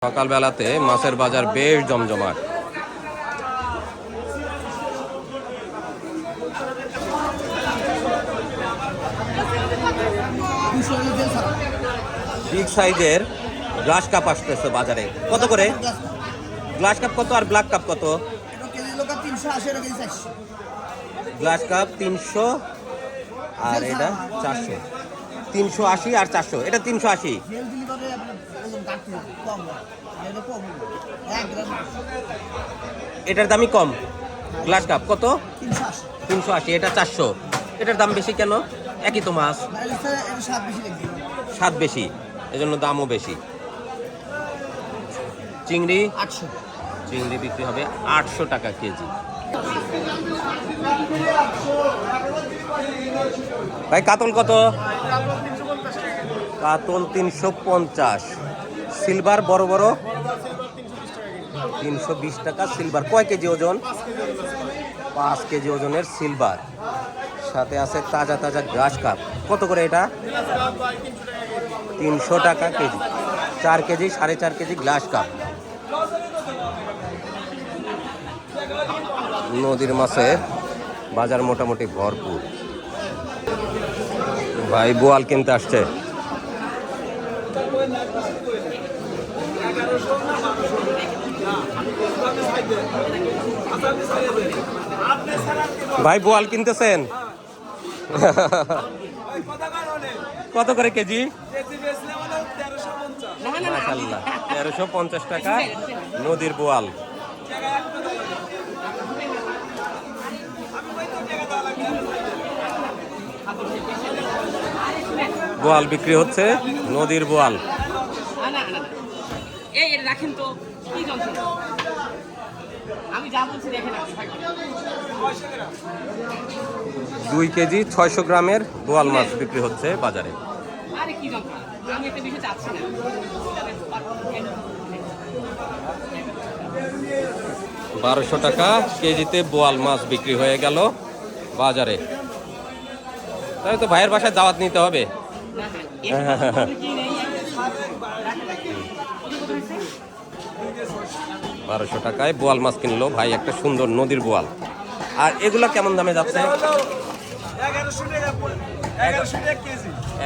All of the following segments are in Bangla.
সকালবেলাতে মাছের বাজার বেশ জমজমাট। বিগ সাইজের গ্লাস কাপ আসতেছে বাজারে। কত করে গ্লাস কাপ? কত আর ব্ল্যাক কাপ কত? গ্লাস কাপ 300 আর এটা 400। 380 আর 400। এটা 380। এটার দামই কম। গ্লাস কাপ কত? 380। এটা 400। এটার দাম বেশি কেন? একই তো মাছ, স্বাদ বেশি, এজন্য দামও বেশি। চিংড়ি 800। চিংড়ি বিক্রি হবে 800 টাকা কেজি। ভাই কাতল কত? কাতল 350। সিলভার বড় বড় 320 টাকা সিলভার। কয় কেজি ওজন? 5 কেজি ওজনের সিলভার। সাথে আছে তাজা তাজা গ্রাস কাপ। কত করে এটা? 300 টাকা KG. 4 KG 4.5 KG glass cup. নদীর মাছের বাজার মোটামুটি ভরপুর। ভাই বোয়াল কিনতে আসছে। ভাই বোয়াল কিনতেছেন? কত করে কেজি? মাশাআল্লাহ 1350 টাকা নদীর বোয়াল। বোয়াল বিক্রি হচ্ছে, নদীর বোয়াল। রাখেন তো, আমি যা বলছি দেখেন। 2 কেজি 600 গ্রামের বোয়াল মাছ বিক্রি হচ্ছে বাজারে। আরে কি যন্ত্রণা, আমি একটা বিষয় চাচ্ছি না। 1200 টাকা কেজিতে বোয়াল মাছ বিক্রি হয়ে গেল বাজারে। তাহলে তো ভাইয়ের বাসায় দাওয়াত নিতে হবে। 1200 টাকায় বোয়াল মাছ কিনলো ভাই, একটা সুন্দর নদীর বোয়াল। আর এগুলো কেমন দামে যাচ্ছে?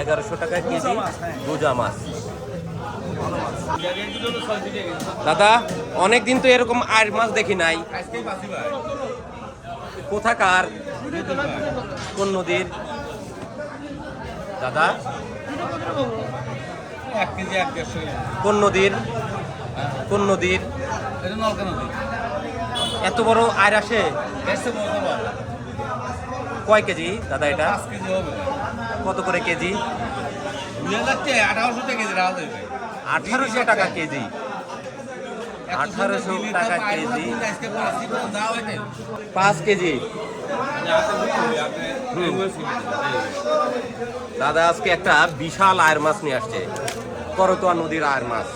1100 টাকা কেজি গুজা মাছ। দাদা অনেকদিন তো এরকম আর মাছ দেখি নাই। কোথাকার? কোন নদীর দাদা? কোন নদীর? কোন নদীর? এত বড় আয় আসে? কয় কেজি দাদা এটা? কত করে কেজি? 1800 টাকা কেজি। 1800 টাকা কেজি 5 কেজি। দাদা আজকে একটা বিশাল আয়ের মাছ নিয়ে আসছে, করতোয়া নদীর আয়ের মাছ।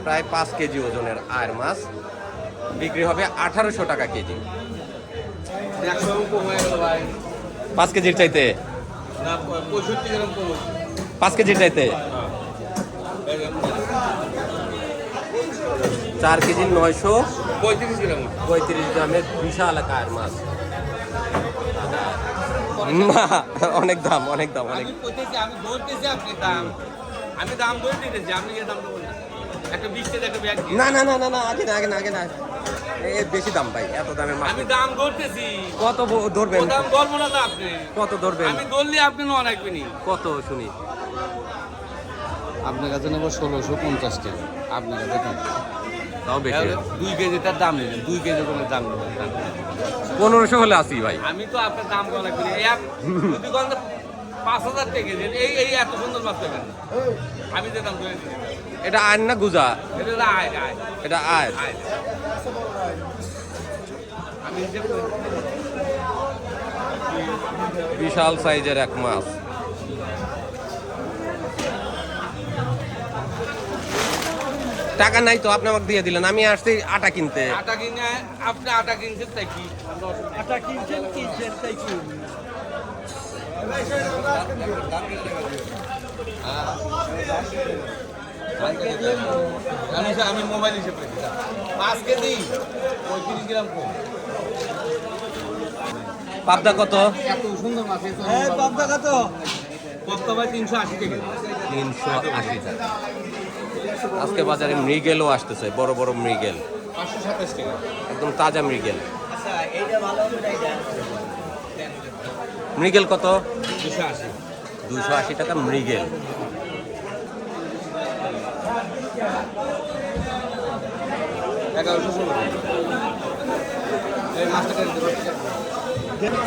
প্রায় 5 কেজি ওজনের আয়ের মাছ বিক্রি হবে 1800 টাকা কেজি। 5 কেজির চাইতে 5 কেজির চাইতে 4 কেজি 935 গ্রামের বিশাল আয়ের মাছ। না অনেক দাম, অনেক দাম, অনেক। আমি দাম ধরে দিতেছি, আপনি দাম দেবেন না। একটা 20 টাকা একটা ব্যাগ না না না না না, আগে না আগে না আগে না, বেশি দাম ভাই, এত দামের মাছ। আমি দাম ধরতেছি। কত ধরবেন? দাম ধরবো না তো আপনি। কত ধরবেন? আমি ধরলে আপনি নো রাখবেনি। কত শুনি? আপনার কাছে নেবো 1650 টাকা। আপনার কাছে দাম তাও বেশি। 2 কেজি তার দাম নেবেন, 2 কেজি করে দাম নেবেন। 1500 হলে আসি ভাই। আমি তো আপনার দাম কম রাখবেনি। যদি কোন 5000 টাকা দেন, এই এত সুন্দর মাছ পাবেন। আমি যে দাম ধরে দিচ্ছি। এটা আয় না গুজা? এটা আয় আয়, এটা আয়। আমি বিশাল সাইজের এক মাছ। টাকা নাই তো, আপনি আমাকে দিয়ে দিলেন। আমি আসছি আটা কিনতে। আটা কিনে আপনি আটা কিনছেন তাই কি? আটা কিনছেন তাই কি? আমি মোবাইল হিসেবে রেখেছি 5 কেজি 35 গ্রাম কম। পাবদা কত? এত সুন্দর মাছ পদ্মা ভাই 380 টাকা। 380 টাকা। আজকে বাজারে মৃগেলও আসতেছে, বড় বড় মৃগেল, 527 টাকা। একদম তাজা মৃগেল। মৃগেল কত? 280। 280 টাকা মৃগেল।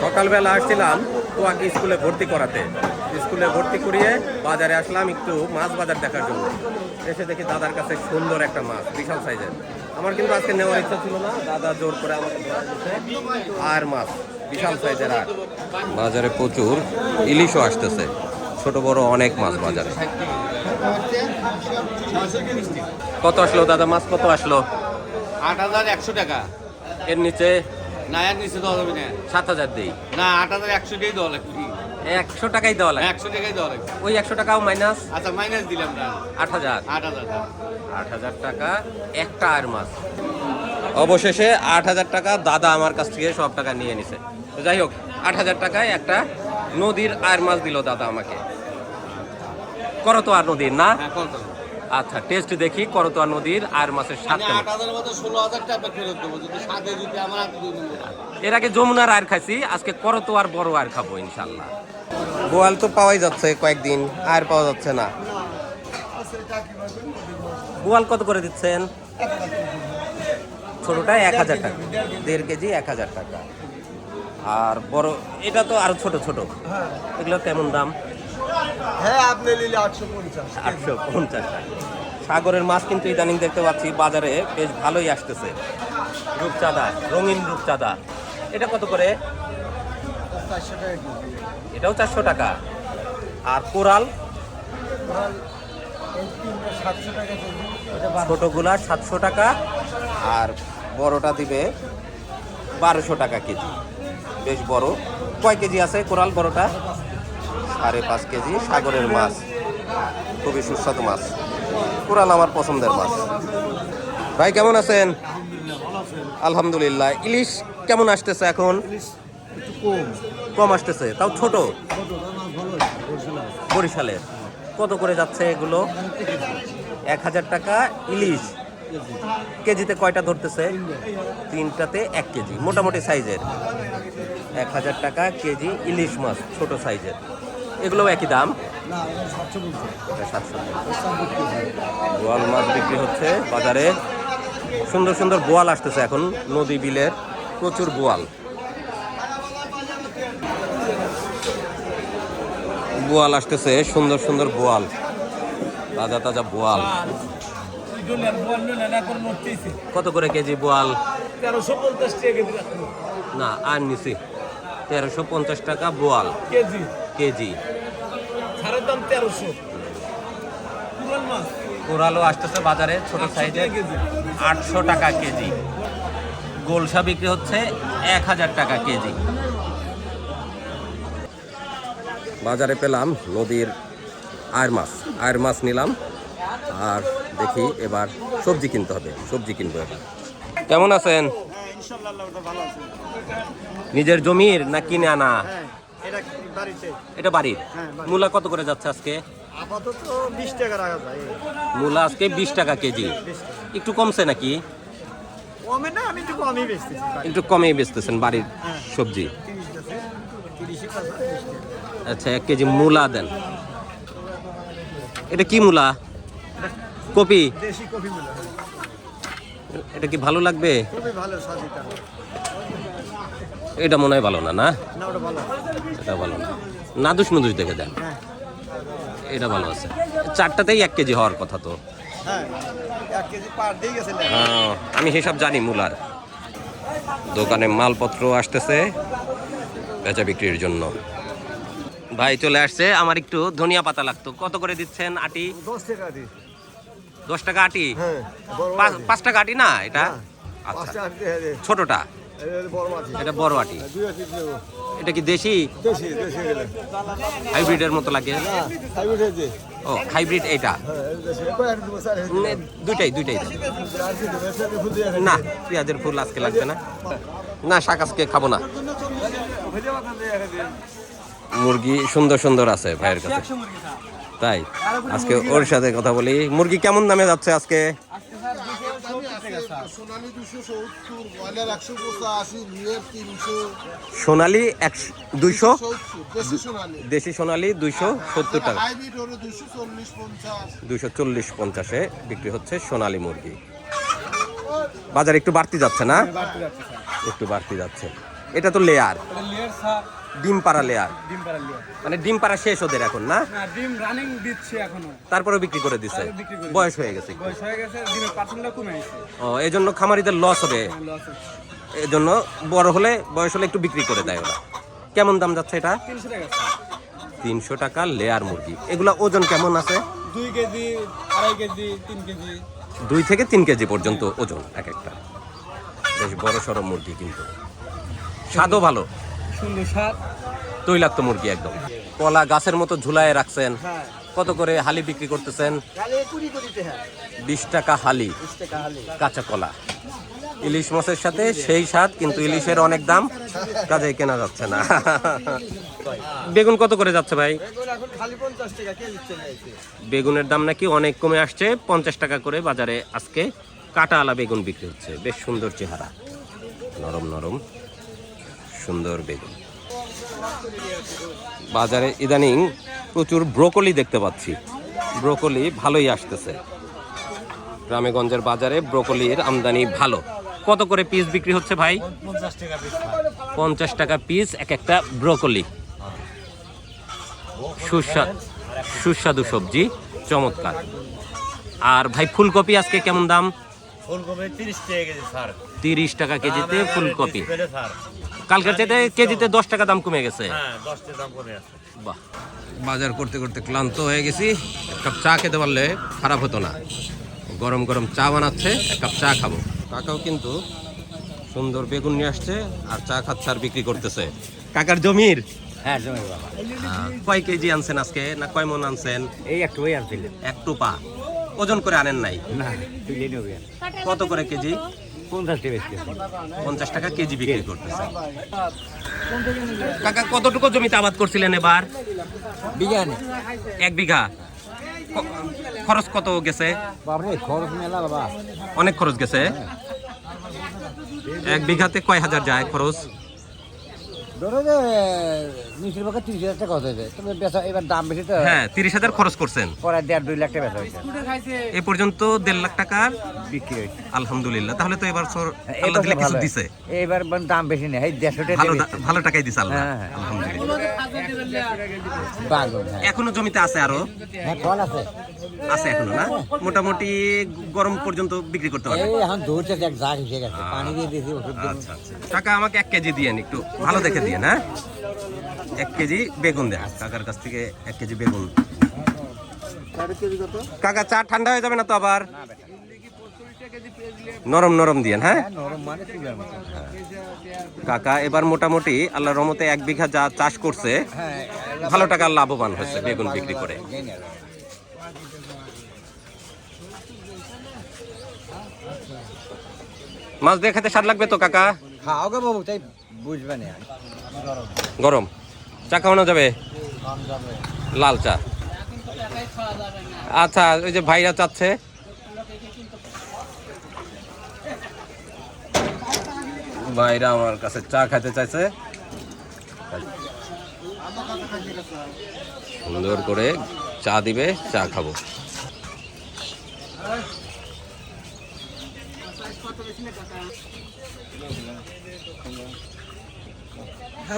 সকালবেলা আসছিলাম তোয়াকে স্কুলে ভর্তি করাতে, স্কুলে ভর্তি করিয়ে বাজারে আসলাম একটু মাছ বাজার দেখার জন্য। এসে দেখি দাদার কাছে সুন্দর একটা মাছ, বিশাল সাইজের। আমার কিন্তু আজকে নেওয়ার ইচ্ছা ছিল না, দাদা জোর করে আমাকে আর মাছ বিশাল সাইজের। আর বাজারে প্রচুর ইলিশও আসতেছে, ছোট বড় অনেক মাছ বাজারে। কত আসলো দাদা মাছ? কত আসলো? 8100 টাকা। এর নিচে না এর নিচে দেওয়া যাবে না। 7000 দিই। না 8100 টাকাই দেওয়া লাগবে। 100 টাকাই দেওয়া লাগে। 100 টাকাই দেওয়া লাগবে। ওই 100 টাকাও মাইনাস আচ্ছা মাইনাস দিলাম না। 8000। 8000। 8000 টাকা একটা আর মাছ। অবশেষে 8000 টাকা দাদা আমার কাছ থেকে সব টাকা নিয়ে নিছে। তো যাই হোক, 8000 টাকায় একটা নদীর আর মাছ দিল দাদা আমাকে। করতোয়া নদীর না? হ্যাঁ কত? আচ্ছা, টেস্ট দেখি করতোয়া নদীর আর মাছের স্বাদ আমি কেমন। 8000 মধ্যে 16000 টাকা ফেরত দেবো যদি সাথে যদি আমার হাতে দুই নম্বর। এর আগে যমুনার আর খাইছি, আজকে করতোয়ার বড় আর খাবো ইনশাল্লাহ। বোয়াল তো পাওয়াই যাচ্ছে কয়েকদিন, আর পাওয়া যাচ্ছে না। বোয়াল কত করে দিচ্ছেন? ছোটটা 1000 টাকা, 1.5 কেজি 1000 টাকা। আর বড় এটা তো আরো ছোট ছোট, এগুলো কেমন দাম? হ্যাঁ আপনি নিলে 850। 850 টাকা। সাগরের মাছ কিন্তু ইদানিং দেখতে পাচ্ছি বাজারে বেশ ভালোই আসতেছে। রূপচাঁদা, রঙিন রূপচাঁদা, এটা কত করে? 400 টাকা কেজি। এটাও 400 টাকা। আর কোরাল এই 700 টাকা কেজি। এটা ছোটগুলা 700 টাকা, আর বড়টা দিবে 1200 টাকা কেজি। বেশ বড়। কয় কেজি আছে কোরাল বড়টা? 5.5 কেজি। সাগরের মাছ, খুবই সুস্বাদু মাছ। কোরাল আমার পছন্দের মাছ। ভাই কেমন আছেন? আলহামদুলিল্লাহ। ইলিশ কেমন আসতেছে এখন? একটু কম। কম আসতেছে, তাও ছোট। কত দাম ভালো বলছিলাম। বরিশালের কত করে যাচ্ছে এগুলো? 1000 টাকা ইলিশ। কেজিতে কয়টা ধরতেছে? 3টাতে 1 কেজি, মোটামুটি সাইজের। 1000 টাকা কেজি ইলিশ মাছ, ছোট সাইজের। এগুলোও একই দাম। না এটা 750। এটা 700 টাকা। বোয়াল মাছ বিক্রি হচ্ছে বাজারে। সুন্দর সুন্দর বোয়াল আসতেছে এখন নদী বিলের, প্রচুর বোয়াল। বোয়াল আসতেছে, সুন্দর সুন্দর বোয়াল, তাজা তাজা বোয়াল। কত করে কেজি বোয়াল? 1350 টাকা কেজি। না আর নিছি, 1350 টাকা বোয়াল কেজি। কেজি। সারের দাম 1300। পুরান মাছ কোরালও আসতেছে বাজারে ছোট সাইজের, 800 টাকা কেজি। গোলসা বিক্রি হচ্ছে 1000 টাকা কেজি। বাজারে পেলাম নদীর আয়ের মাছ, আয়ের মাছ নিলাম। আর দেখি এবার সবজি কিনতে হবে, সবজি কিনবো এবার। কেমন আছেন? হ্যাঁ ইনশাআল্লাহ ওটা ভালো আছে। নিজের জমির না কিনে আনা? হ্যাঁ এটা বাড়িতে। এটা বাড়ির। হ্যাঁ, বাড়ির। মূলা কত করে যাচ্ছে আজকে? আপাতত 20 টাকা রাখা যায়। মূলা আজকে 20 টাকা কেজি। 20 টাকা। একটু কমছে নাকি? কমে না, আমি একটু কমই বেচতেছি। একটু কমেই বেচতেছেন বাড়ির হ্যাঁ। সবজি। 30 আছে। 30 টাকা 20 টাকা। আচ্ছা, 1 কেজি মূলা দেন। এটা কি মূলা? কপি? দেশি কফি মিলে। এটা কি ভালো লাগবে? খুবই ভালো সাজিটা। এটা মনে হয় ভালো না, না? না ওটা ভালো। এটা ভালো না, নাদুস নুদুস দেখে দেন। হ্যাঁ এটা ভালো আছে। 4টাতেই 1 কেজি হওয়ার কথা তো। হ্যাঁ 1 কেজি পার দিয়ে গেছে। আমি হিসাব জানি মূলার। দোকানে মালপত্র আসতেছে বেচা বিক্রির জন্য। ভাই চলে আসছে, আমার একটু ধনিয়া পাতা লাগতো। কত করে দিচ্ছেন আটি? 10 টাকা দিই। 10 টাকা আটি? হ্যাঁ বড় 5 টাকা আটি না এটা? না, আচ্ছা, 5 টাকা দিয়ে দে। ছোটটা বড় মাটি এটা বড় আটি। 2 কেজি নেব। এটা কি দেশি? দেশি দেশি গেলে হাইব্রিডের মতো লাগে? না হাইব্রিড যে ও হাইব্রিড এটা। হ্যাঁ দেশি কয় আর দেব স্যার দুইটাই দেন। আর কি দেব স্যার ফুল দিয়ে না পেঁয়াজের ফুল আজকে লাগবে না, না শাক আজকে খাবো না। মুরগি সুন্দর সুন্দর আছে ভাইয়ের কাছে, তাই আজকে ওর সাথে কথা বলি। মুরগি কেমন দামে যাচ্ছে আজকে? সোনালী 270, ব্রয়লার 185, লিয়ের 300, সোনালি 200, 70, দেশি সোনালী। দেশি সোনালি 270 টাকা, হাইব্রিড হলো 240, 50। 240-50-এ বিক্রি হচ্ছে সোনালি মুরগি। বাজার একটু বাড়তি যাচ্ছে না? একটু বাড়তি যাচ্ছে। এটা তো লেয়ার, ডিম পাড়া লেয়ার, মানে ডিম পাড়া শেষ ওদের এখন না? ডিম রানিং দিচ্ছে এখনো, তারপরে বিক্রি করে দিচ্ছে, বয়স হয়ে গেছে। বয়স হয়ে গেছে, ডিমের পার্সেন্টটা কমে গেছে, ও এই জন্য খামারিদের লস হবে, লস হচ্ছে। এই জন্য বড় হলে বয়স হলে একটু বিক্রি করে দেয় ওরা। কেমন দাম যাচ্ছে এটা? 300 টাকা, 300 টাকা লেয়ার মুরগি। এগুলা ওজন কেমন আছে? 2 কেজি, 2.5 কেজি, 3 কেজি। 2 থেকে 3 কেজি পর্যন্ত ওজন এক একটা। বেশ বড় সড়ো মুরগি, কিন্তু স্বাদও ভালো, সুন্দর স্বাদ। তৈলাক্ত মুরগি একদম। কলা গাছের মতো ঝুলায় রাখছেন, কত করে হালি বিক্রি করতেছেন? গালে 20 করিতে হ্যাঁ 20 টাকা হালি 20 টাকা হালি। কাঁচা কলা। ইলিশ মাছের সাথে সেই স্বাদ, কিন্তু ইলিশের অনেক দাম, কাজে কেনা যাচ্ছে না। বেগুন কত করে যাচ্ছে ভাই? এগুলো এখন খালি 50 টাকা কেজি চলে আইছে। বেগুনের দাম নাকি অনেক কমে আসছে, 50 টাকা করে বাজারে আজকে কাটা আলা বেগুন বিক্রি হচ্ছে। বেশ সুন্দর চেহারা, নরম নরম সুন্দর বেগুন। বাজারে ইদানিং প্রচুর ব্রোকলি দেখতে পাচ্ছি, ব্রোকলি ভালোই আসতেছে। গ্রামেগঞ্জের বাজারে ব্রোকলির আমদানি ভালো। কত করে পিস বিক্রি হচ্ছে ভাই? 50 টাকা পিস। 50 টাকা পিস এক একটা ব্রোকলি। সুস্বাদু সবজি, চমৎকার। আর ভাই ফুলকপি আজকে কেমন দাম? ফুলকপি 30 টাকা কেজি স্যার। 30 টাকা কেজিতে ফুলকপি। পেলে স্যার। কালকের চাইতে কেজিতে 10 টাকা দাম কমে গেছে। হ্যাঁ 10 টাকা দাম কমে আছে। বাহ, বাজার করতে করতে ক্লান্ত হয়ে গেছি। এক কাপ চা খেতে পারলে খারাপ হতো না। গরম গরম চা বানাচ্ছে, এক কাপ চা খাবো। কাকাও কিন্তু সুন্দর বেগুন নিয়ে আসছে, আর চা খাচ্ছে আর বিক্রি করতেছে। কাকার জমির? হ্যাঁ জমি বাবা। কয় কেজি আনছেন আজকে, না কয় মন আনছেন? এই একটু ওই আনছিলেন। এক টোপা। ওজন করে আনেন নাই? না তুলে নেবেন। কত করে কেজি? 50 টাকা বেশি। 50 টাকা কেজি বিক্রি করতেছে। কাকা কতটুকু জমিতে আবাদ করছিলেন এবার? বিজ্ঞানী 1 বিঘা। খরচ কত গেছে? বাবারে খরচ মেলা বাবা। অনেক খরচ গেছে। 1 বিঘাতে কয় হাজার যায় খরচ? ধরো যে মিষ্টির বাকা 30,000 টাকা হতে, তবে বেচা এবার দাম বেশি তো। হ্যাঁ 30,000 খরচ করছেন। পরে 1.5-2 লাখ টাকা বেচা হয়েছে। এ পর্যন্ত 1.5 লাখ টাকার বিক্রি হয়েছে। আলহামদুলিল্লাহ। তাহলে তো এবার আল্লাহ দিলে কিছু দিছে। এইবার দাম বেশি নেই, 150 টাকা। ভালো টাকাই দিছে আল্লাহ। হ্যাঁ, হ্যাঁ। আলহামদুলিল্লাহ। বাগুন হ্যাঁ। এখনো জমিতে আছে আরো? হ্যাঁ কল আছে। আছে এখনো না? মোটামুটি গরম পর্যন্ত বিক্রি করতে পারবে। এই এখন দৌড়ছে এক জাগ এসে গেছে, পানি দিয়ে দিয়েছি, ওষুধ দিয়ে। আচ্ছা আচ্ছা। টাকা আমাকে 1 কেজি দিয়েন, একটু ভালো দেখে দিয়েন। হ্যাঁ 1 কেজি বেগুন দেন কাকার কাছ থেকে। 1 কেজি বেগুন। কাকা চা ঠান্ডা হয়ে যাবে না তো আবার? নরম নরম দিয়েন। হ্যাঁ নরম মানে চুলার মতো। কাকা এবার মোটামুটি আল্লাহর রহমতে 1 বিঘা যা চাষ করছে, হ্যাঁ ভালো টাকার লাভবান হচ্ছে বেগুন বিক্রি করে। মাছ দিয়ে খেতে স্বাদ লাগবে তো কাকা? খাও গে বাবু, তাই বুঝবে না। গরম চা খাওয়ানো যাবে? লাল চা। আচ্ছা ওই যে ভাইরা চাচ্ছে, ভাইরা আমার কাছে চা খেতে চাইছে। সুন্দর করে চা দিবে, চা খাবো।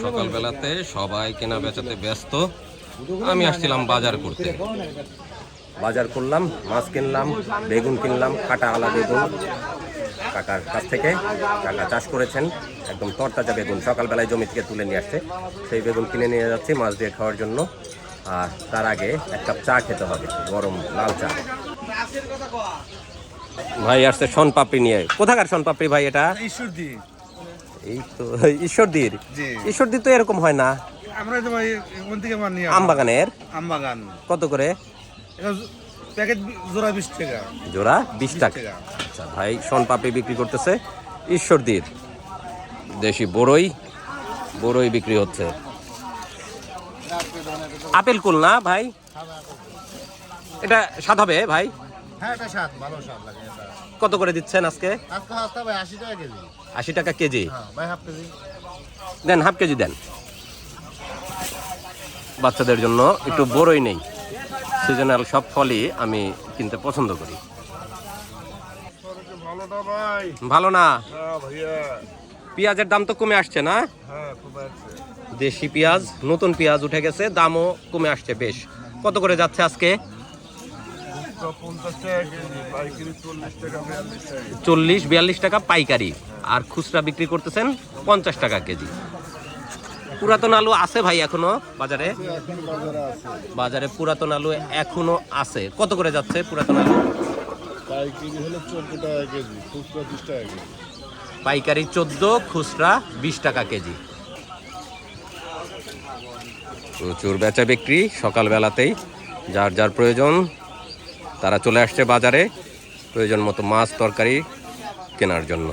সকালবেলাতে সবাই কেনা বেচাতে ব্যস্ত। আমি আসছিলাম বাজার করতে। বাজার করলাম, মাছ কিনলাম, বেগুন কিনলাম, কাটা আলা বেগুন কাকার কাছ থেকে। কাকা চাষ করেছেন একদম তরতাজা বেগুন, সকালবেলায় জমি থেকে তুলে নিয়ে আসছে। সেই বেগুন কিনে নিয়ে যাচ্ছি মাছ দিয়ে খাওয়ার জন্য। আর তার আগে 1 কাপ চা খেতে হবে, গরম লাল চা। ভাই আসছে শনপাপড়ি নিয়ে। কোথাকার শনপাপড়ি ভাই এটা? এই তো ঈশ্বরদীর। জি। ঈশ্বরদীর তো এরকম হয় না। আমরা তো ভাই ওখান থেকে মাল নিয়ে আমবাগানের আমবাগান কত করে? প্যাকেট জোড়া 20 টাকা। জোড়া 20 টাকা। টাকা। আচ্ছা ভাই শনপাপড়ি বিক্রি করতেছে ঈশ্বরদীর। দেশি বড়ই বিক্রি হচ্ছে। আপেল কুল না ভাই? এটা স্বাদ হবে ভাই? হ্যাঁ এটা স্বাদ ভালো স্বাদ লাগে এটা কত করে দিচ্ছেন আজকে? আজকে হাসতে ভাই 80 টাকা কেজি 80 টাকা কেজি। হ্যাঁ ভাই হাফ কেজি দেন, হাফ কেজি দেন। বাচ্চাদের জন্য একটু বড়ই নেই। সিজনাল সব ফলই আমি কিনতে পছন্দ করি। ভালোটা ভাই ভালো না? হ্যাঁ ভাইয়া পেঁয়াজের দাম তো কমে আসছে না? হ্যাঁ খুব আছে দেশি পেঁয়াজ, নতুন পেঁয়াজ উঠে গেছে, দামও কমে আসছে বেশ। কত করে যাচ্ছে আজকে? 50 টাকা কেজি পাইকারি 40 টাকা 42 টাকা 40-42 টাকা পাইকারি, আর খুচরা বিক্রি করতেছেন 50 টাকা কেজি। পুরাতন আলু আছে ভাই এখনো বাজারে? এখন বাজারে আছে বাজারে পুরাতন আলু এখনো আছে। কত করে যাচ্ছে পুরাতন আলু? পাইকারি হলো 14 টাকা কেজি খুচরা 20 টাকা কেজি পাইকারি 14, খুচরা 20 টাকা কেজি। প্রচুর বেচা বিক্রি সকালবেলাতেই। যার যার প্রয়োজন তারা চলে আসছে বাজারে প্রয়োজন মতো মাছ তরকারি কেনার জন্য।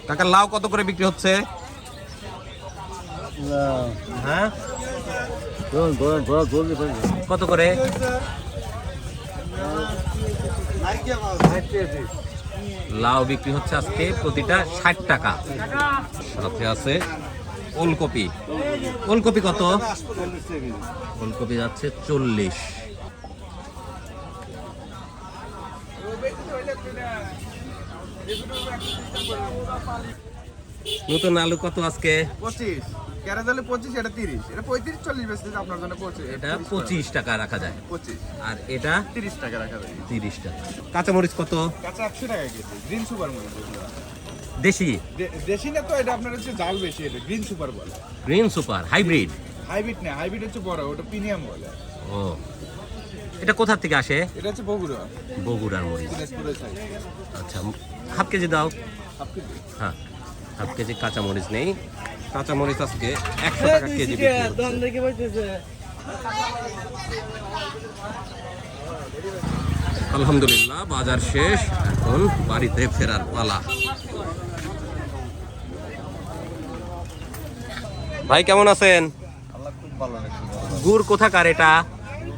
কাকা লাউ কত করে বিক্রি হচ্ছে? হ্যাঁ কত করে? লাউ বিক্রি হচ্ছে আজকে প্রতিটা 60 টাকা। সাথে আছে ওলকপি। ওলকপি কত? ওলকপি যাচ্ছে 40। নতুন আলু কত আজকে? 25 কেরা দলে 25 এটা 30 এটা 35 40 বেচতে আপনার জন্য 25 এটা 25 টাকা রাখা যায়, 25 আর এটা 30 টাকা রাখা যায় 30 টাকা। কাঁচামরিচ কত? কাঁচা 100 টাকা কেজি গ্রিন সুপার মরিচ দেশি? দেশি না তো, এটা আপনার হচ্ছে জাল বেশি, এটা গ্রিন সুপার বলে। Green super hybrid? হাইব্রিড না, হাইব্রিড হচ্ছে বড়, ওটা প্রিমিয়াম বলে। ও, এটা কোথা থেকে আসে? এটা হচ্ছে বগুড়া বগুড়ার মরিচ। দিনাজপুরের সাইড। আচ্ছা, হাফ কেজি দাও। আপনি হ্যাঁ, হাফ কেজি কাঁচামরিচ নেই। কাঁচামরিচ আজকে 100 টাকা কেজি বিক্রি হচ্ছে। আলহামদুলিল্লাহ বাজার শেষ, এখন বাড়িতে ফেরার পালা। ভাই কেমন আছেন? আল্লাহ খুব ভালো লাগছে গুড় কোথাকার এটা?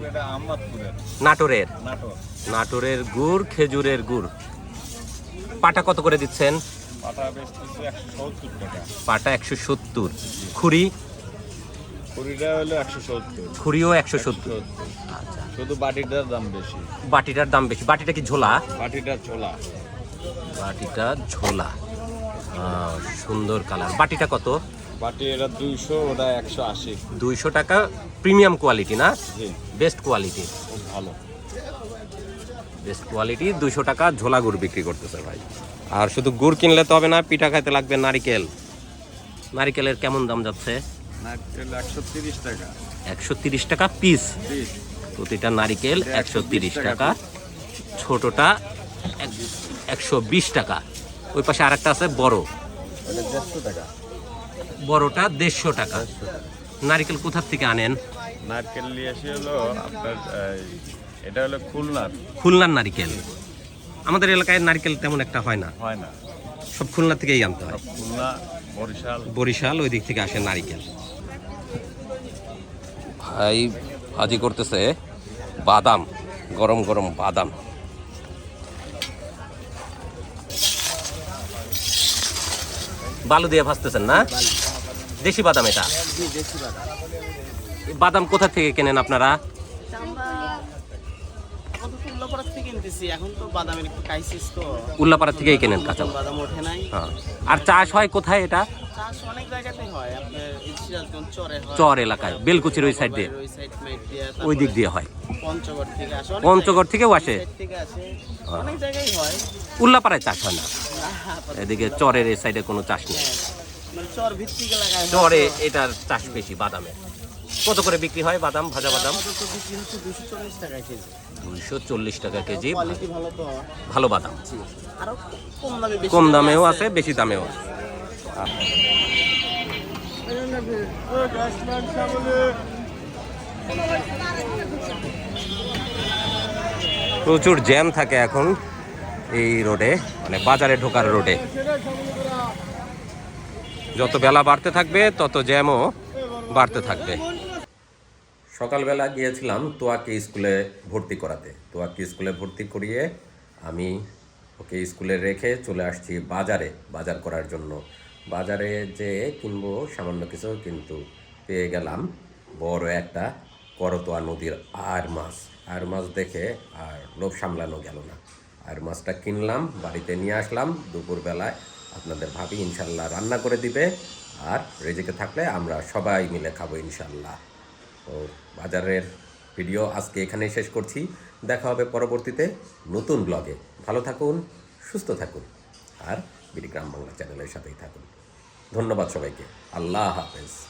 এটা আমবাদপুরের নাটোরের? নাটক নাটোরের গুড়, খেজুরের গুড়। পাটা কত করে দিচ্ছেন? পাটা বেচতেছে 170 টাকা পাটা 170। খুরি? কুড়িটা হলো 170 খুরিও 170। শুধু বাটিটার দাম বেশি বাটিটার দাম বেশি। বাটিটা কি ঝোলা? বাটিটা ছোলা বাটিটা ঝোলা। সুন্দর কালার। বাটিটা কত? বাটি এটা 200 ওটা 180 200 টাকা। প্রিমিয়াম কোয়ালিটি না? জি বেস্ট কোয়ালিটি। খুব ভালো বেস্ট কোয়ালিটি 200 টাকা ঝোলা গুড় বিক্রি করতেছে ভাই। আর শুধু গুড় কিনলে তো হবে না, পিঠা খাইতে লাগবে নারিকেল। নারিকেলের কেমন দাম যাচ্ছে? নারকেল 130 টাকা 130 টাকা পিস। পিস প্রতিটা নারিকেল 130 টাকা। ছোটটা 120 টাকা। ওই পাশে আরেকটা আছে বড়, এটা 150 টাকা বড়টা 150 টাকা। নারিকেল কোথার থেকে আনেন? নারকেল নিয়ে এসে হলো আপনার এটা হলো খুলনার খুলনার নারিকেল। আমাদের এলাকায় নারিকেল তেমন একটা হয় না, হয় না সব খুলনা থেকেই আনতে হয়। খুলনা বরিশাল বরিশাল ওই দিক থেকে আসে নারিকেল। ভাই ভাজি করতেছে বাদাম, গরম গরম বাদাম। বালু দিয়ে ভাজতেছেন না? দেশি বাদাম এটা? এই বাদাম কোথা থেকে কেনেন আপনারা? আমরা কত উল্লাপাড়া থেকে কিনতেছি, এখন তো বাদামের একটু ক্রাইসিস, তো উল্লাপাড়া থেকেই কেনেন কাঁচা? বাদাম ওঠে নাই। হ্যাঁ। আর চাষ হয় কোথায় এটা? চাষ অনেক জায়গাতেই হয়, আপনার সিরাজগঞ্জ চরে হয়, চর এলাকায়, বেলকুচির ওই সাইড দিয়ে, ওই সাইড মাইট দিয়ে, ওই দিক তারপরে দিয়ে হয়। পঞ্চগড় থেকে আসে, অনেক পঞ্চগড় থেকেও আসে? জায়গা থেকে আসে, অনেক জায়গায় হয়। উল্লাপাড়ায় চাষ হয় না, এদিকে চরের এই সাইডে কোনো চাষ নেই। মানে চর ভিত্তিক এলাকায় হয়। চরে এটার চাষ বেশি বাদামের। কত করে বিক্রি হয় বাদাম, ভাজা বাদাম? আপাতত বিক্রি হচ্ছে 240 টাকা কেজি। 240 টাকা কেজি কোয়ালিটি ভালো তো। ভালো বাদাম, আরো কম দামে বেশি কম দামে দামেও আছে বেশি দামেও আছে। প্রচুর জ্যাম থাকে এখন এই রোডে, মানে বাজারে ঢোকার রোডে। যত বেলা বাড়তে থাকবে তত জ্যামও বাড়তে থাকবে। সকালবেলা গিয়েছিলাম তোয়াকে স্কুলে ভর্তি করাতে। তোয়াকে স্কুলে ভর্তি করিয়ে আমি ওকে স্কুলে রেখে চলে আসছি বাজারে বাজার করার জন্য। বাজারে যে কিনবো সামান্য কিছু, কিন্তু পেয়ে গেলাম বড় একটা করতোয়া নদীর আর মাছ দেখে আর লোভ সামলানো গেল না। আর মাছটা কিনলাম, বাড়িতে নিয়ে আসলাম। দুপুরবেলায় আপনাদের ভাবি ইনশাল্লাহ রান্না করে দিবে, আর রেজেকে থাকলে আমরা সবাই মিলে খাবো ইনশাল্লাহ। তো বাজারের ভিডিও আজকে এখানেই শেষ করছি। দেখা হবে পরবর্তীতে নতুন ব্লগে। ভালো থাকুন, সুস্থ থাকুন, আর বিডি গ্রাম বাংলা চ্যানেলের সাথেই থাকুন। ধন্যবাদ সবাইকে। আল্লাহ হাফেজ।